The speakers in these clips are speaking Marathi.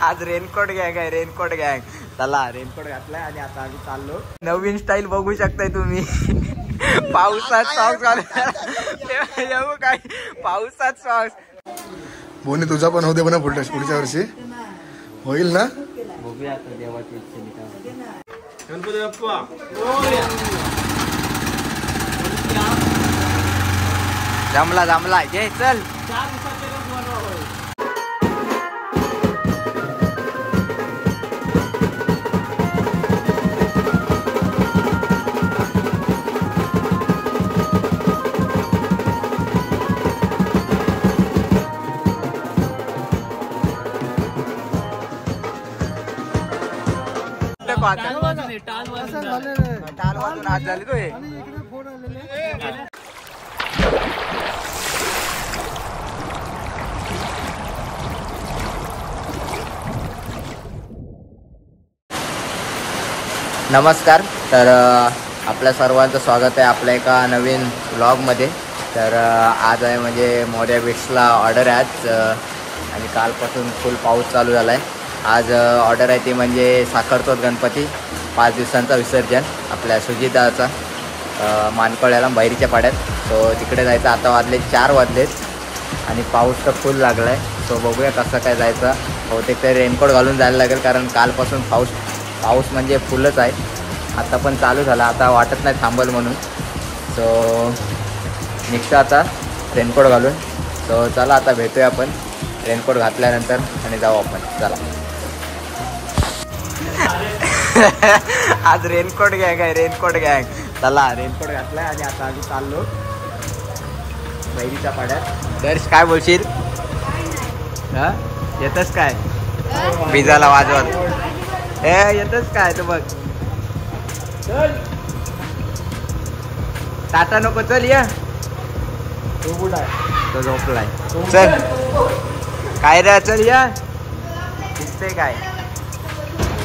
आज रेनकोट गँग आहे, रेनकोट गँग. चला रेनकोट घातलाय आणि आता आम्ही चाललो. नवीन स्टाईल बघू शकताय तुम्ही. पावसात सॉक्स घालून काय पावसात सॉक्स. बोनी तुझा पण होते पण पुढच्या वर्षी होईल ना. बघूया आता देवाची इच्छा. गणपती बाप्पा जमला जमला जे चल. टाल वाजून आज झाली तो. नमस्कार. तर आपल्या सर्वांचं स्वागत आहे आपल्या एका नवीन व्लॉगमध्ये. तर आज आहे म्हणजे मोर्या बीट्सला ऑर्डर आहे आज आणि कालपासून फुल पाऊस चालू झाला आहे. आज ऑर्डर आहे ती म्हणजे साखरचोथ गणपती 5 दिवसांचा विसर्जन आपल्या सुजितदाचा मानकळ्याला बैरीच्या पाड्यात. सो तिकडे जायचं. आता वाजले 4 वाजलेत आणि पाऊस तर फुल लागला आहे. सो बघूया कसं काय जायचं. बहुतेक तरी रेनकोट घालून जायला लागेल कारण कालपासून पाऊस म्हणजे फुलच आहे. आता पण चालू झाला. आता वाटत नाही थांबल म्हणून. सो निघतो आता रेनकोट घालून. सो चला आता भेटूया आपण रेनकोट घातल्यानंतर आणि जाऊ आपण. चला. आज रेनकोट गँग आहे, रेनकोट गँग. चला रेनकोट घातलाय आणि आता आम्ही चाललो बैरीच्या पाड्यात. दर्श काय बोलशील? हा येतच काय बिजाला वाजवत येतच काय तू बघ. टाटा नको चल या. तो झोपलाय. चल काय रे चल या. दिसते काय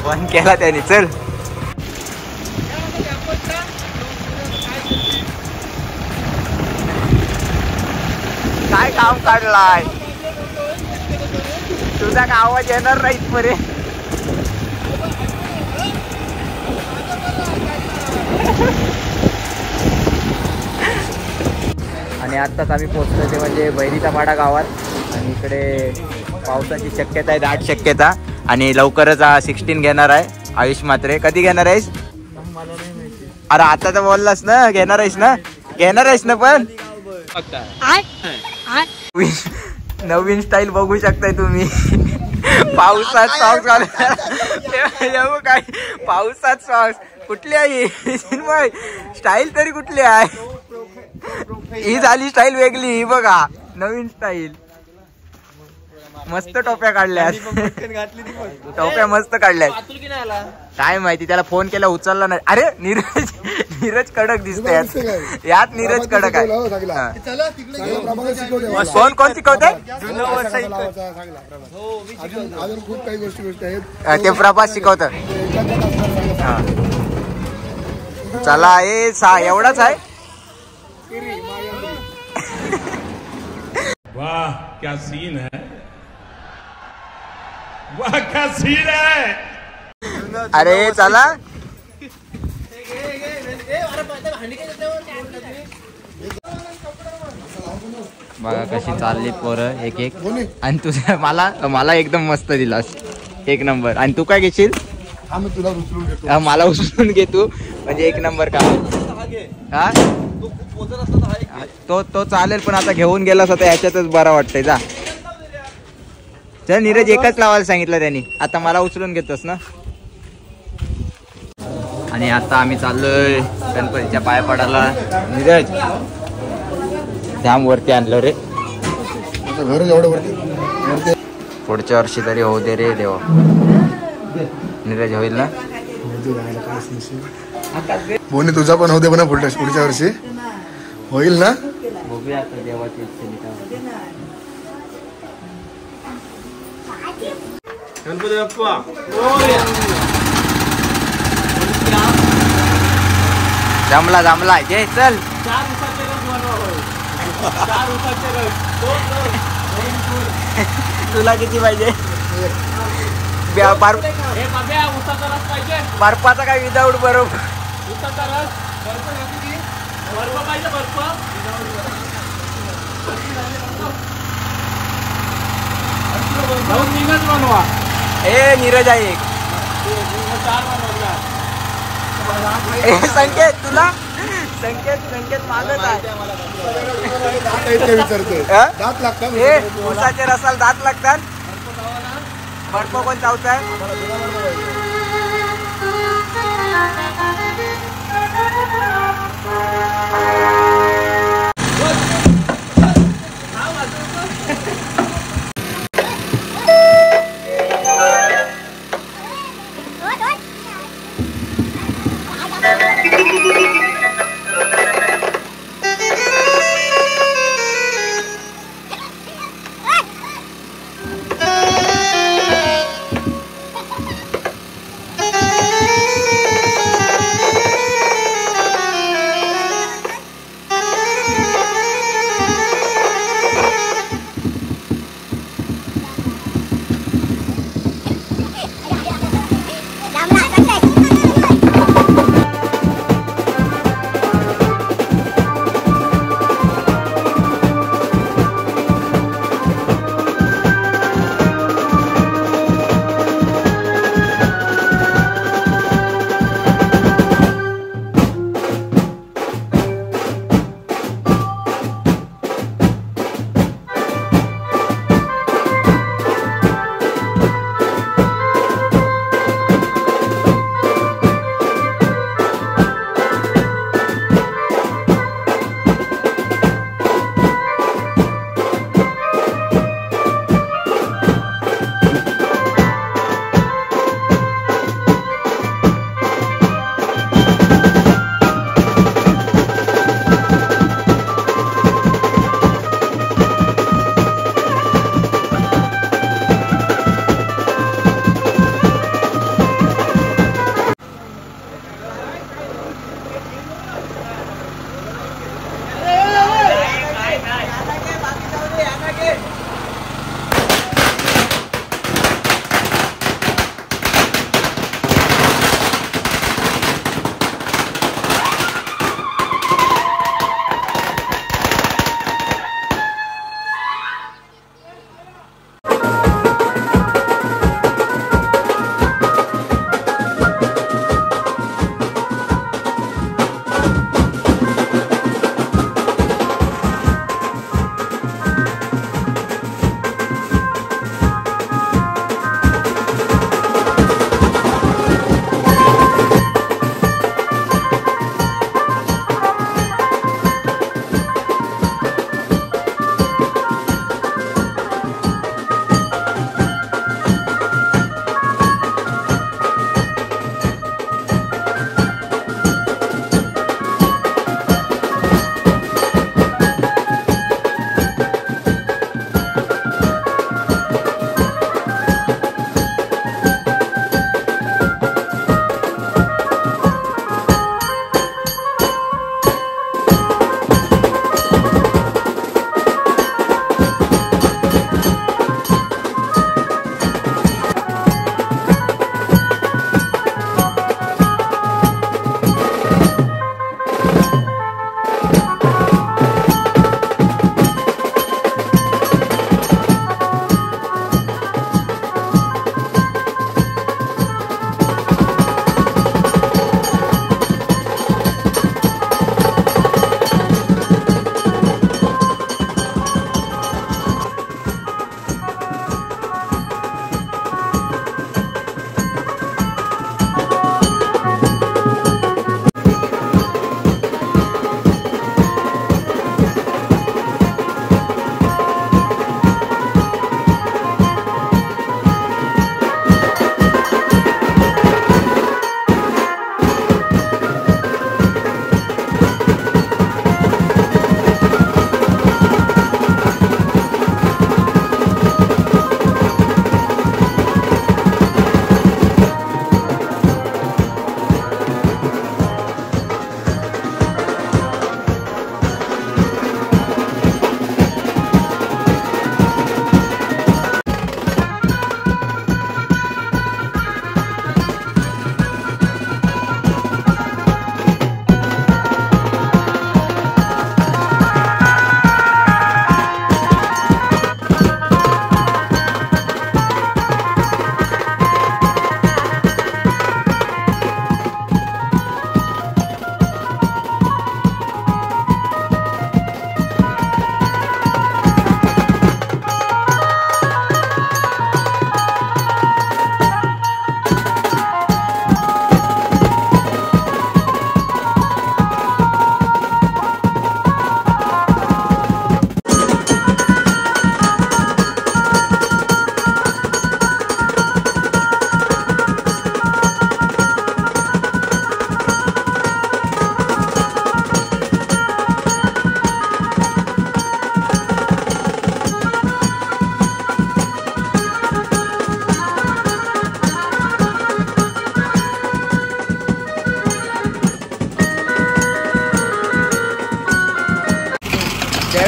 बंद केला त्याने. चल काय काम काढलाय तुझा का आवाज येणार नाहीत बरे. आणि आत्ताच आम्ही पोहोचलो ते म्हणजे बैरीचा पाडा गावात. आणि इकडे पावसाची शक्यता आहे, दाट शक्यता. आणि लवकरच 16 घेणार आहे आयुष मात्रे. कधी घेणार आहेस? अरे आता तर बोललास ना घेणार आहेस ना. घेणार आहेस ना पण नवीन स्टाईल बघू शकताय तुम्ही. पावसात सॉक्स घालून काय पावसात सॉक्स. कुठली आहे स्टाईल तरी कुठली आहे? ही झाली स्टाईल वेगळी. ही बघा नवीन स्टाईल. मस्त टोप्या काढल्यात. टोप्या मस्त काढल्यात. काय माहिती त्याला फोन केला उचलला नाही. अरे नीरज कडक दिसते यात. नीरज कडक आहे. कोण शिकवते? ते प्रभास शिकवत. चला एवढाच आहे. वाह क्या सीन है, वाह क्या सीन है. अरे चला बघा कशी चालली पोरं एक एक. आणि तुझ्या मला एकदम मस्त दिलास. 1 नंबर. आणि तू काय घेशील? मला उचलून घे तू म्हणजे 1 नंबर का. हा तो चालेल पण आता घेऊन गेलास आता ह्याच्यातच बरं वाटतंय. जा चल. नीरज एकच लावायला सांगितलं त्यांनी. आता मला उचलून घेतोस ना. आणि आता आम्ही चाललोय गणपतीच्या पाया पडायला. नीरज जाम वरती आणलं रे. पुढच्या वर्षी तरी होऊ दे रे देवा. नीरज होईल ना. बोनी तुझा पण होते पण पुढच्या वर्षी होईल ना. बघूया आता देवाची इच्छा. गणपती बाप्पा जमला जमला जे चल. तुला किती पाहिजे? बर्फाचा काय विदाऊट बर्फ ए नीरज आहे एक संकेत तुला संकेत मागत आहे दात लागतात ए ऊसाचे रसाला दात लागतात बर्फ कोण चावताय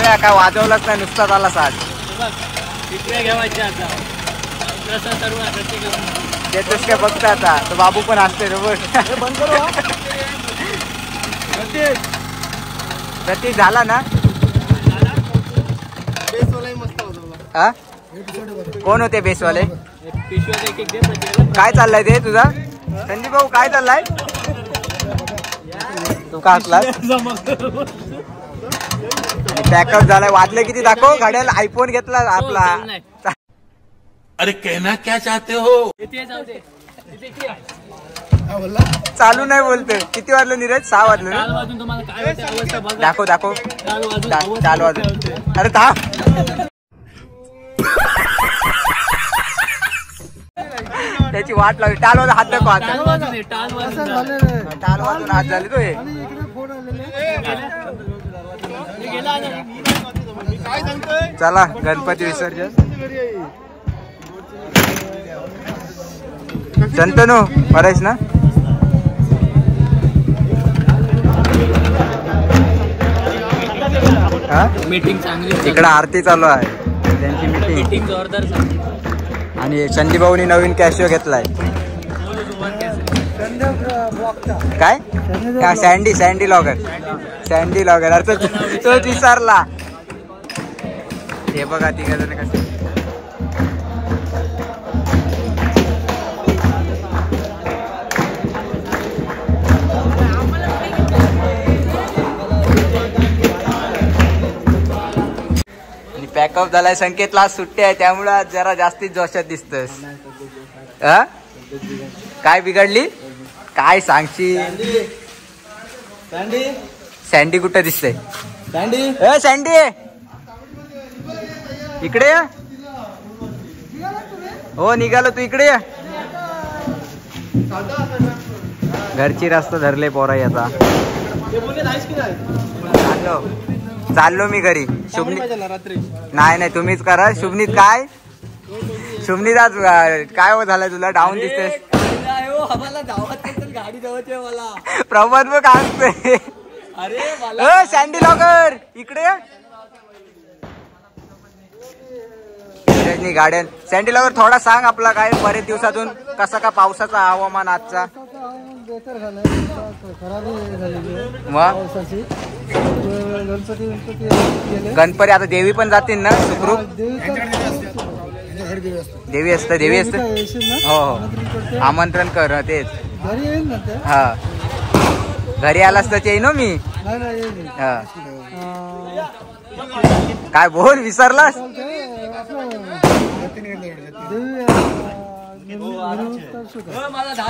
झाल्या काय वाजवलंच नाही नुसताच आला साथ. देतोस काय बघता आता तो बाबू पण असते रोबोट. प्रतीक झाला ना. हा कोण होते बेसवाले. काय चाललंय ते तुझा संदीप भाऊ काय चाललाय. तू का हसलास. बॅकअप झालाय. वाजले किती दाखव गाड्याला. आयफोन घेतला आपला. अरे कहना क्या चाहते हो. चालू नाही बोलते. किती वाजले नीरज. 6 वाजले ना. दाखव दाखव चालू वाजून. अरे था त्याची वाट लावली. टाल वाजून हात दाखव. हात टाल वाजून हात झाले तो. चला गणपती विसर्जन. शंतनू परेश ना. मीटिंग चांगली. इकडे आरती चालू आहे त्यांची मीटिंग जोरदार. आणि संदीप भाऊनी नवीन कॅशिओ घेतलाय. काय का सँडी लॉगर अरे तो विसरला. हे बघा तिघ जण कसे. पॅकअप झालाय. संकेतला आज सुट्टी आहे त्यामुळे आज जरा जास्तीत जोशात दिसतस. काय बिघडली काय सांगशील. सँडी कुठं दिसतंय. सँडी इकडे या. हो निघालो तू इकडे या. घरची रस्ता धरले पोरा याचा. चाललो मी घरी. नाही तुम्हीच करा. शुभनीत काय शुभनीत आज काय हो झालंय तुला. डाऊन दिसतेस. प्रमोद बघ असते. सँडी लॉगर इकडे गार्डन. सँडी लॉगर थोडा सांग आपला काय बरेच दिवसातून कसा का पावसाचा हवामान आजचा. मग गणपती आता देवी पण जातील ना. सुखरूप देवी असते. हो आमंत्रण कर तेच. हा घरी आलास तर येईन मी. हा काय बोल विसरलास.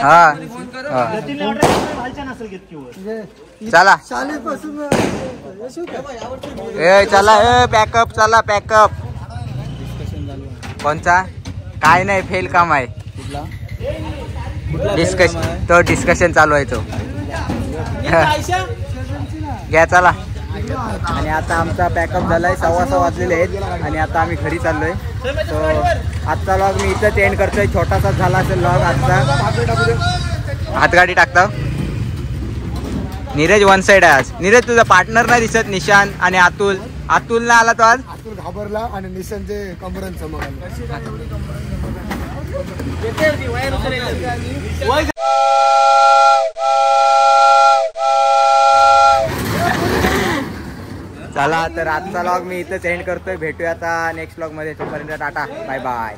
हा चला चला पॅकअप. चला पॅकअप. कोणचा काय नाही फेल काम आहे. डिस्कशन चालू आहे तो. घ्या चला. आणि आता आमचा पॅकअप झालाय. 6:15 वाजलेले आहेत आणि आता आम्ही घरी चाललोय. तो आजचा व्लॉग मी इथंच एंड करतोय. छोटासा झाला असेल व्लॉग आजचा. हातगाडी टाकता. नीरज वन साइड आहे आज. नीरज तुझा पार्टनर नाही दिसत. निशान आणि अतुल ना आला तो आज. अतुल घाबरला आणि निशांचे कमरण चमकला. चला तर आजचा व्लॉग मी इथंच एंड करतोय. भेटूया आता नेक्स्ट व्लॉग मध्ये. तोपर्यंत टाटा बाय बाय.